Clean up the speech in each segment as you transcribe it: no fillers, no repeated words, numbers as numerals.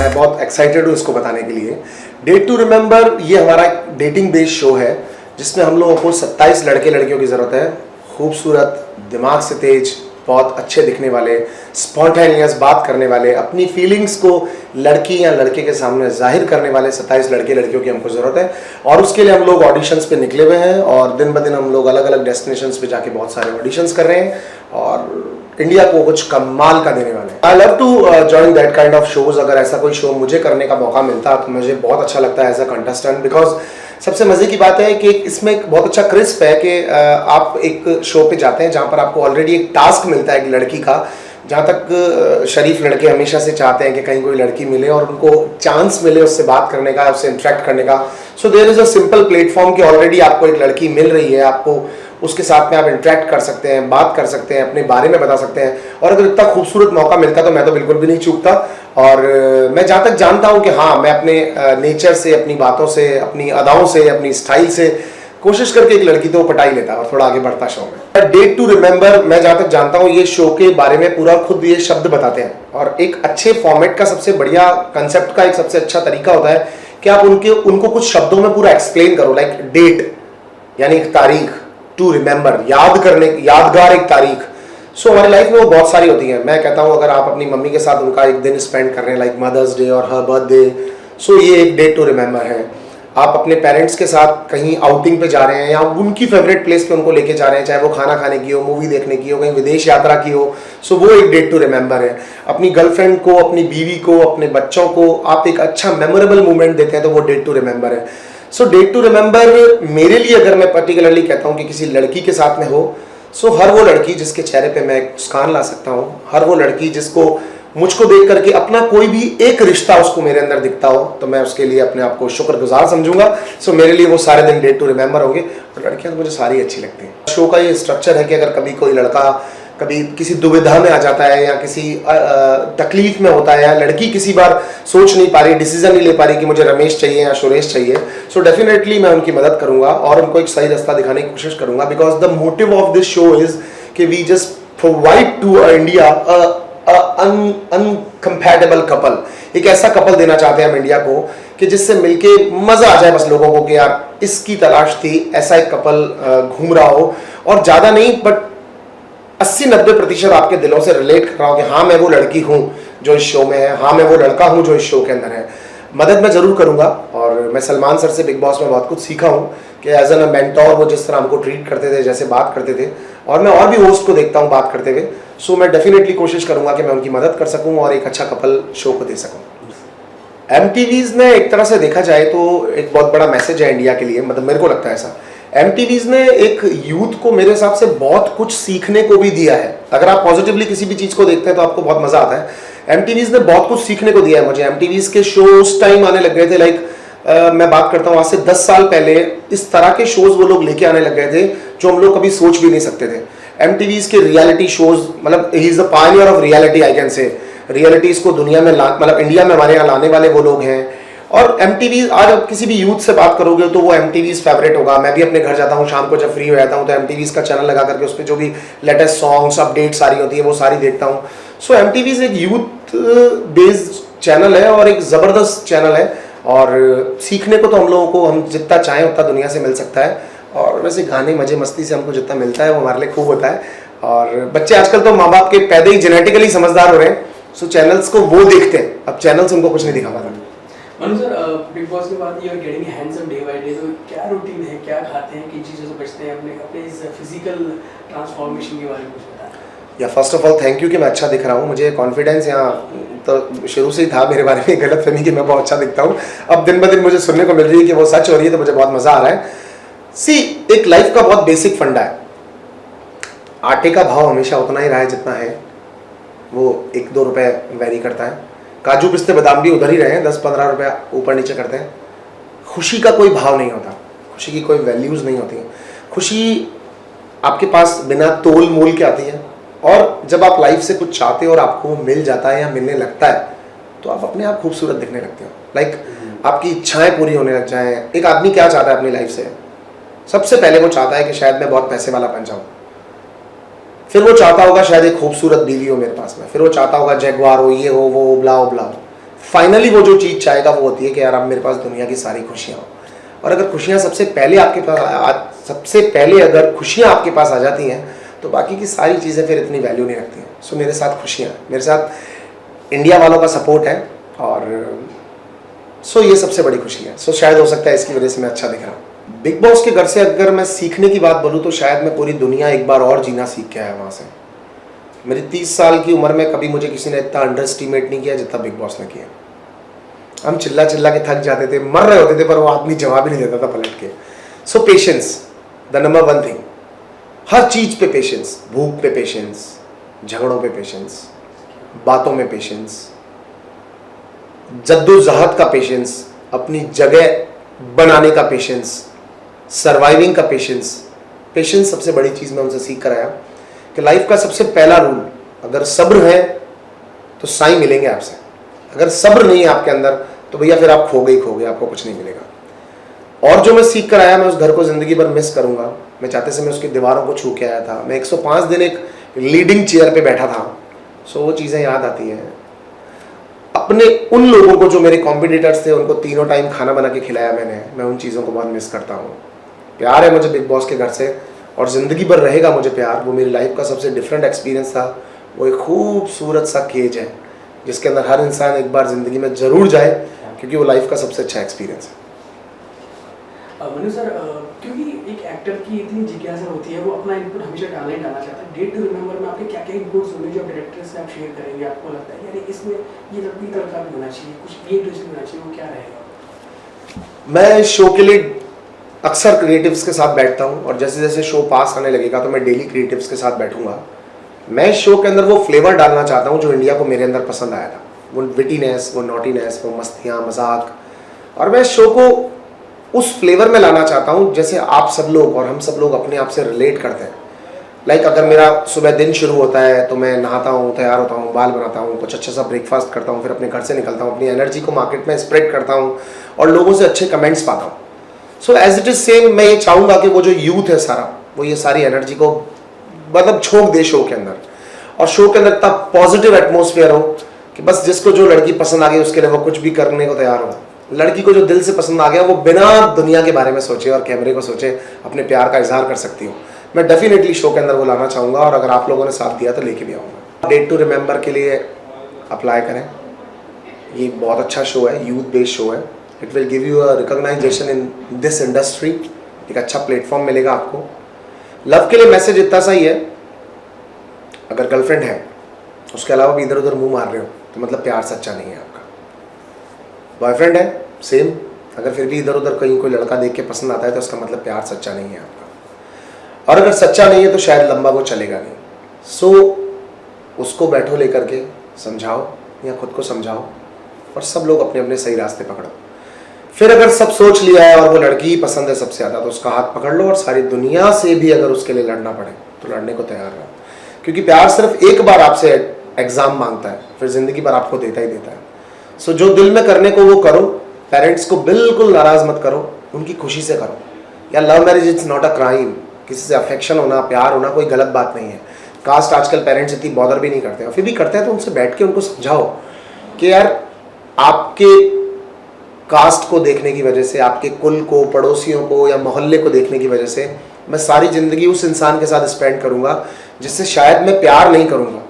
मैं बहुत एक्साइटेड हूँ इसको बताने के लिए। डेट टू रिमेंबर ये हमारा डेटिंग बेस्ड शो है जिसमें हम लोगों को 27 लड़के लड़कियों की ज़रूरत है। खूबसूरत, दिमाग से तेज, बहुत अच्छे दिखने वाले, स्पॉन्टेनियस बात करने वाले, अपनी फीलिंग्स को लड़की या लड़के के सामने जाहिर करने वाले 27 लड़के लड़कियों की हमको ज़रूरत है। और उसके लिए हम लोग ऑडिशंस पे निकले हुए हैं और दिन ब दिन हम लोग अलग अलग डेस्टिनेशंस पे जाके बहुत सारे ऑडिशंस कर रहे हैं और इंडिया को कुछ कमाल का देने वाले हैं। I love to join that kind of shows. अगर ऐसा कोई शो मुझे करने का मौका मिलता तो मुझे बहुत अच्छा लगता है एज अ कंटेस्टेंट, बिकॉज सबसे मज़े की बात है कि इसमें एक बहुत अच्छा क्रिस्प है कि आप एक शो पे जाते हैं जहाँ पर आपको ऑलरेडी एक टास्क मिलता है एक लड़की का। जहाँ तक शरीफ लड़के हमेशा से चाहते हैं कि कहीं कोई लड़की मिले और उनको चांस मिले उससे बात करने का, उससे इंटरेक्ट करने का। So there is a simple platform कि ऑलरेडी आपको एक लड़की मिल रही है, आपको उसके साथ में आप इंटरेक्ट कर सकते हैं, बात कर सकते हैं, अपने बारे में बता सकते हैं। और अगर इतना खूबसूरत मौका मिलता तो मैं तो बिल्कुल भी नहीं चूकता। और मैं जहाँ तक जानता हूँ कि हाँ, मैं अपने नेचर से, अपनी बातों से, अपनी अदाओं से, अपनी स्टाइल से कोशिश करके एक लड़की तो पटा ही लेता और थोड़ा आगे बढ़ता शो में। डेट टू रिमेंबर, मैं जहाँ तक जानता हूँ ये शो के बारे में पूरा खुद ये शब्द बताते हैं। और एक अच्छे फॉर्मेट का सबसे बढ़िया कंसेप्ट का एक सबसे अच्छा तरीका होता है कि आप उनको कुछ शब्दों में पूरा एक्सप्लेन करो। लाइक डेट यानी एक तारीख, टू रिमेंबर यादगार एक तारीख। सो हमारी लाइफ में वो बहुत सारी होती हैं। मैं कहता हूँ अगर आप अपनी मम्मी के साथ उनका एक दिन स्पेंड कर रहे हैं, लाइक मदर्स डे और हर बर्थडे, सो ये एक डेट टू रिमेंबर है। आप अपने पेरेंट्स के साथ कहीं आउटिंग पे जा रहे हैं या उनकी फेवरेट प्लेस पे उनको लेके जा रहे हैं, चाहे वो खाना खाने की हो, मूवी देखने की हो, कहीं विदेश यात्रा की हो, सो वो एक डेट टू रिमेंबर है। अपनी गर्लफ्रेंड को, अपनी बीवी को, अपने बच्चों को आप एक अच्छा मेमोरेबल मोमेंट देते हैं तो वो डेट टू रिमेंबर है। सो डेट टू रिमेंबर मेरे लिए, अगर मैं पर्टिकुलरली कहता हूँ कि किसी लड़की के साथ में हो, सो हर वो लड़की जिसके चेहरे पे मैं एक मुस्कान ला सकता हूँ, हर वो लड़की जिसको मुझको देख करके अपना कोई भी एक रिश्ता उसको मेरे अंदर दिखता हो, तो मैं उसके लिए अपने आप को शुक्रगुजार समझूंगा। सो मेरे लिए वो सारे दिन डेट टू रिमेंबर होंगे। और लड़कियां तो मुझे सारी अच्छी लगती हैं। शो का ये स्ट्रक्चर है कि अगर कभी कोई लड़का कभी किसी दुविधा में आ जाता है या किसी तकलीफ में होता है, या लड़की किसी बार सोच नहीं पा रही, डिसीजन नहीं ले पा रही कि मुझे रमेश चाहिए या सुरेश चाहिए, सो डेफिनेटली मैं उनकी मदद करूंगा और उनको एक सही रास्ता दिखाने की कोशिश करूंगा। Because the motive of this show is कि we just provide to India incompatible couple. एक ऐसा कपल देना चाहते हैं हम इंडिया को कि जिससे मिलके मजा आ जाए बस लोगों को कि यार इसकी तलाश थी, ऐसा एक कपल घूम रहा हो। और ज्यादा नहीं बट 80-90% आपके दिलों से रिलेट कर रहा हूँ कि हाँ मैं वो लड़की हूँ जो इस शो में है, हाँ मैं वो लड़का हूँ जो इस शो के अंदर है। मदद मैं जरूर करूँगा। और मैं सलमान सर से बिग बॉस में बहुत कुछ सीखा हूँ कि एज एन मेंटोर वो जिस तरह हमको ट्रीट करते थे, जैसे बात करते थे, और मैं और भी होस्ट को देखता हूँ बात करते हुए। सो मैं डेफिनेटली कोशिश करूँगा कि मैं उनकी मदद कर सकूँ और एक अच्छा कपल शो को दे सकूँ। MTVs में एक तरह से देखा जाए तो एक बहुत बड़ा मैसेज है इंडिया के लिए, मतलब मेरे को लगता है ऐसा। MTVs ने एक यूथ को मेरे हिसाब से बहुत कुछ सीखने को भी दिया है। अगर आप पॉजिटिवली किसी भी चीज़ को देखते हैं तो आपको बहुत मज़ा आता है। MTVs ने बहुत कुछ सीखने को दिया है मुझे। MTVs के शो उस टाइम आने लग गए थे, लाइक मैं बात करता हूँ आज से 10 साल पहले इस तरह के शोज वो लोग लेके आने लग गए थे जो हम लोग कभी सोच भी नहीं सकते थे। MTVs के रियलिटी शोज, मतलब he is the Pioneer of reality, I can say. Realities को दुनिया में मतलब इंडिया में हमारे यहाँ लाने वाले वो लोग हैं। और MTVs आज आप किसी भी यूथ से बात करोगे तो वो MTVs फेवरेट होगा। मैं भी अपने घर जाता हूँ शाम को जब फ्री हो जाता हूँ तो MTVs का चैनल लगा करके उस पर जो भी लेटेस्ट सॉन्ग्स अपडेट सारी होती है वो सारी देखता हूँ। सो MTVs एक यूथ बेस्ड चैनल है और एक ज़बरदस्त चैनल है। और सीखने को तो हम लोगों को हम जितना चाहें उतना दुनिया से मिल सकता है। और वैसे गाने मजे मस्ती से हमको जितना मिलता है वो हमारे लिए खूब होता है। और बच्चे आजकल तो माँ बाप के पैदा ही जेनेटिकली समझदार हो रहे हैं। सो चैनल्स को वो देखते हैं, अब चैनल्स उनको कुछ नहीं दिखा पाता। मनु सर, बिग बॉस के बाद you are getting handsome day by day, तो क्या रूटीन है, क्या खाते हैं, किन चीज़ों से बचते हैं, अपने इस फिजिकल ट्रांसफॉर्मेशन के बारे में कुछ बताएं। या first of all thank you कि मैं अच्छा दिख रहा हूँ। मुझे कॉन्फिडेंस यहाँ तो शुरू से ही था मेरे बारे में, गलत फहमी कि मैं बहुत अच्छा दिखता हूँ। अब दिन ब दिन मुझे सुनने को मिल रही है कि वो सच हो रही है, तो मुझे बहुत मज़ा आ रहा है। सी, एक लाइफ का बहुत बेसिक फंडा है, आटे का भाव हमेशा उतना ही रहा है जितना है, वो 1-2 रुपये वेरी करता है। काजू पिस्ते बादाम भी उधर ही रहे हैं, 10-15 रुपये ऊपर नीचे करते हैं। खुशी का कोई भाव नहीं होता, खुशी की कोई वैल्यूज़ नहीं होती। खुशी आपके पास बिना तोल मोल के आती है। और जब आप लाइफ से कुछ चाहते हो और आपको मिल जाता है या मिलने लगता है तो आप अपने आप खूबसूरत दिखने लगते हो। लाइक आपकी इच्छाएं पूरी होने लग जाएं। एक आदमी क्या चाहता है अपनी लाइफ से? सबसे पहले वो चाहता है कि शायद मैं बहुत पैसे वाला बन जाऊँ, फिर वो चाहता होगा शायद एक खूबसूरत बीवी हो मेरे पास में, फिर वो चाहता होगा जैगवार हो, ये हो, वो ब्लाओ ब्लाओ, फाइनली वो जो चीज़ चाहेगा वो होती है कि यार अब मेरे पास दुनिया की सारी खुशियाँ हो। और अगर खुशियाँ सबसे पहले अगर खुशियाँ आपके पास आ जाती हैं तो बाकी की सारी चीज़ें फिर इतनी वैल्यू नहीं रखती हैं। सो मेरे साथ खुशियाँ, मेरे साथ इंडिया वालों का सपोर्ट है और सो ये सबसे बड़ी खुशी है। सो शायद हो सकता है इसकी वजह से मैं अच्छा दिख रहा हूँ। बिग बॉस के घर से अगर मैं सीखने की बात बोलूँ तो शायद मैं पूरी दुनिया एक बार और जीना सीख के आया वहाँ से। मेरी 30 साल की उम्र में कभी मुझे किसी ने इतना अंडर एस्टिमेट नहीं किया जितना बिग बॉस ने किया। हम चिल्ला चिल्ला के थक जाते थे, मर रहे होते थे, पर वो आदमी जवाब ही नहीं देता था पलट के। So patience the number one thing. हर चीज पे पेशेंस, भूख पे पेशेंस, झगड़ों पे पेशेंस, बातों में पेशेंस, जद्दोजहद का पेशेंस, अपनी जगह बनाने का पेशेंस, सर्वाइविंग का पेशेंस। पेशेंस सबसे बड़ी चीज मैं उनसे सीख कर आया कि लाइफ का सबसे पहला रूल, अगर सब्र है तो साईं मिलेंगे आपसे। अगर सब्र नहीं है आपके अंदर तो भैया फिर आप खो गए, आपको कुछ नहीं मिलेगा। और जो मैं सीख कर आया मैं उस घर को जिंदगी भर मिस करूंगा। मैं चाहते से मैं उसकी दीवारों को छू के आया था। मैं 105 दिन एक लीडिंग चेयर पे बैठा था। सो वो चीज़ें याद आती हैं। अपने उन लोगों को जो मेरे कॉम्पिटिटर्स थे उनको 3 टाइम खाना बना के खिलाया मैंने। मैं उन चीज़ों को बहुत मिस करता हूँ। प्यार है मुझे बिग बॉस के घर से और ज़िंदगी भर रहेगा मुझे प्यार। वो मेरी लाइफ का सबसे डिफरेंट एक्सपीरियंस था। वो एक खूबसूरत सा केज है जिसके अंदर हर इंसान एक बार ज़िंदगी में ज़रूर जाए, क्योंकि वो लाइफ का सबसे अच्छा एक्सपीरियंस है। मनु सर, क्योंकि एक एक्टर की इतनी जिज्ञासा होती है, वो अपना इनपुट हमेशा डालना ही डालना चाहता है। डेट टू रिमेंबर में आपके क्या क्या इनपुट्स होंगे जो डायरेक्टर से आप शेयर करेंगे? आपको लगता है यार इसमें ये लड़की तड़का भी होना चाहिए, कुछ ये ट्विस्ट होना चाहिए, वो क्या रहेगा? मैं शो के लिए अक्सर क्रिएटिव्स के साथ बैठता हूँ और जैसे जैसे शो पास आने लगेगा तो मैं डेली क्रिएटिव्स के साथ बैठूंगा। मैं शो के अंदर वो फ्लेवर डालना चाहता हूँ जो इंडिया को मेरे अंदर पसंद आया था। वो विटीनेस, वो नॉटीनेस, वो मस्तियाँ, मजाक। और मैं शो को उस फ्लेवर में लाना चाहता हूँ जैसे आप सब लोग और हम सब लोग अपने आप से रिलेट करते हैं। लाइक अगर मेरा सुबह दिन शुरू होता है तो मैं नहाता हूँ, तैयार होता हूँ, बाल बनाता हूँ, कुछ अच्छा सा ब्रेकफास्ट करता हूँ, फिर अपने घर से निकलता हूँ, अपनी एनर्जी को मार्केट में स्प्रेड करता हूँ और लोगों से अच्छे कमेंट्स पाता हूँ। So as it is same मैं ये चाहूँगा कि वो जो यूथ है सारा, वो ये सारी एनर्जी को मतलब झोंक दे शो के अंदर, और शो के अंदर इतना पॉजिटिव एटमोसफियर हो कि बस जिसको जो लड़की पसंद आ गई उसके लिए वो कुछ भी करने को तैयार हो। लड़की को जो दिल से पसंद आ गया वो बिना दुनिया के बारे में सोचे और कैमरे को सोचे अपने प्यार का इजहार कर सकती हो। मैं डेफिनेटली शो के अंदर वो लाना चाहूँगा और अगर आप लोगों ने साथ दिया तो लेके भी आऊँगा। डेट टू रिमेंबर के लिए अप्लाई करें। ये बहुत अच्छा शो है, यूथ बेस्ड शो है। It will give you a recognization in this industry. एक अच्छा प्लेटफॉर्म मिलेगा आपको। लव के लिए मैसेज इतना सा ही है, अगर गर्लफ्रेंड है उसके अलावा भी इधर उधर मुंह मार रहे हो तो मतलब प्यार सच्चा नहीं है आपका। बॉयफ्रेंड है सेम, अगर फिर भी इधर उधर कहीं कोई लड़का देख के पसंद आता है तो उसका मतलब प्यार सच्चा नहीं है आपका। और अगर सच्चा नहीं है तो शायद लंबा वो चलेगा नहीं। सो उसको बैठो लेकर के समझाओ या खुद को समझाओ और सब लोग अपने अपने सही रास्ते पकड़ो। फिर अगर सब सोच लिया है और वो लड़की ही पसंद है सबसे ज़्यादा तो उसका हाथ पकड़ लो और सारी दुनिया से भी अगर उसके लिए लड़ना पड़े तो लड़ने को तैयार रहो। क्योंकि प्यार सिर्फ एक बार आपसे एग्जाम मांगता है, फिर जिंदगी भर आपको देता ही देता है। सो जो दिल में करने को वो करो। पेरेंट्स को बिल्कुल नाराज मत करो, उनकी खुशी से करो। या love marriage it's not a crime. किसी से अफेक्शन होना, प्यार होना कोई गलत बात नहीं है। कास्ट आजकल पेरेंट्स इतनी बॉदर भी नहीं करते हैं, फिर भी करते हैं तो उनसे बैठ के उनको समझाओ कि यार आपके कास्ट को देखने की वजह से, आपके कुल को, पड़ोसियों को या मोहल्ले को देखने की वजह से मैं सारी ज़िंदगी उस इंसान के साथ स्पेंड करूँगा जिससे शायद मैं प्यार नहीं करूँगा।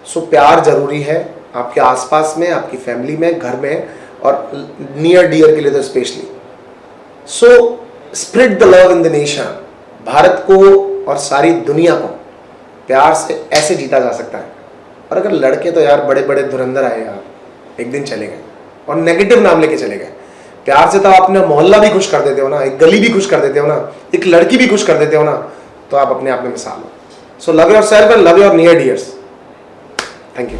सो प्यार ज़रूरी है आपके आसपास में, आपकी फैमिली में, घर में और नियर डियर के लिए तो specially. So spread the love in the nation. Bharat को और सारी दुनिया को प्यार से ऐसे जीता जा सकता है। और अगर लड़के तो यार बड़े बड़े धुरंधर आए यार, एक दिन चले गए और नेगेटिव नाम लेके चले गए। प्यार से तो आप अपना मोहल्ला भी खुश कर देते हो ना, एक गली भी खुश कर देते हो ना, एक लड़की भी खुश कर देते हो ना, तो आप अपने आप में मिसाल हो। So love your self and love your near dears. Thank you.